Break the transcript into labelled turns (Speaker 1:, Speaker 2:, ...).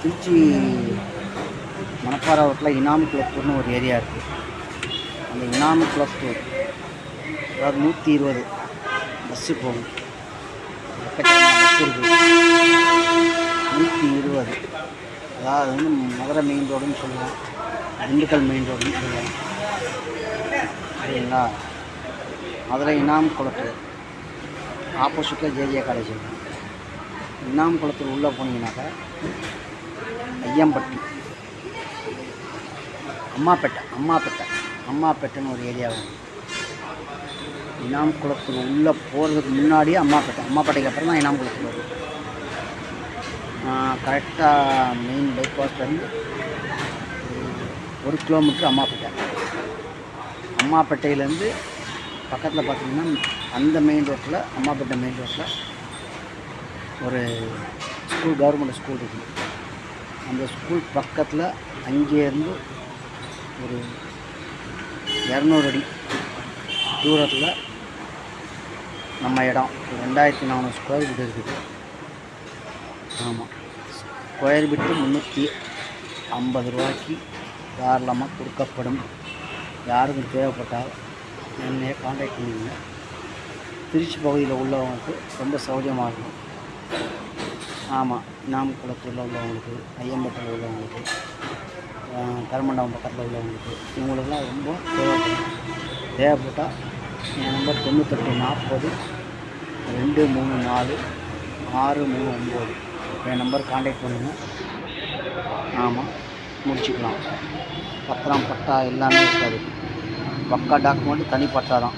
Speaker 1: திருச்சி மணப்பாறை ரோட்டில் இனாம் குளத்தூர்னு ஒரு ஏரியா இருக்குது. அந்த இனாம் குளத்தூர் அதாவது 120 பஸ்ஸு போகும். எக்கச்சக்கமான பஸ் இருக்குது. 120 அதாவது மதுரை மெயின் ரோடுன்னு சொல்லுவோம், திண்டுக்கல் மெயின் ரோடுன்னு சொல்லுவோம். சரிங்களா? மதுரை இனாம் குளத்தூர் ஆப்போசிட்டில் ஜேஜே காலேஜ் இருக்கும். இனாம் குளத்தூர் உள்ளே போனீங்கன்னாக்கா ஐயம்பட்டி, அம்மாப்பேட்டைன்னு ஒரு ஏரியா வரும். இனாம் குளத்தூர் உள்ளே போகிறதுக்கு முன்னாடியே அம்மாப்பேட்டைக்கு அப்புறம் தான் இனாம் குளத்தூர் வரும். கரெக்டாக மெயின் பைபாஸ்லேருந்து 1 கிலோமீட்டர் அம்மாப்பேட்டையிலேருந்து பக்கத்தில் பார்த்திங்கன்னா அந்த மெயின் ரோட்டில், அம்மாப்பேட்டை மெயின் ரோட்டில் ஒரு ஸ்கூல், கவர்மெண்ட் ஸ்கூல் இருக்குது. அந்த ஸ்கூல் பக்கத்தில் அங்கேருந்து ஒரு 200 அடி தூரத்தில் நம்ம இடம் 2400 ஸ்கொயர் ஃபீட் இருக்குது. ஆமாம், ஸ்கொயர் ஃபீட்டு 350 ரூபாய்க்கு தாராளமாக கொடுக்கப்படும். யாருக்கும் தேவைப்பட்டால் என்னையே கான்டாக்ட் பண்ணிங்க. திருச்சி பகுதியில் உள்ளவங்களுக்கு ரொம்ப சௌகரியமாக இருக்கும். ஆமாம், இனாம் குளத்தூரில் உள்ளவங்களுக்கு, ஐயம்பட்டியில் உள்ளவங்களுக்கு, கருமண்டபம் பக்கத்தில் உள்ளவங்களுக்கு, இவங்களுக்கெல்லாம் ரொம்ப தேவைப்பட்டால் என் நம்பர் 9840 234 639 என் நம்பர் கான்டாக்ட் பண்ணுங்கள். ஆமாம், முடிச்சுக்கலாம். பத்திரம், பட்டா எல்லாமே இருக்காது. பக்கா டாக்குமெண்ட்டு, தனி பட்டா தான்.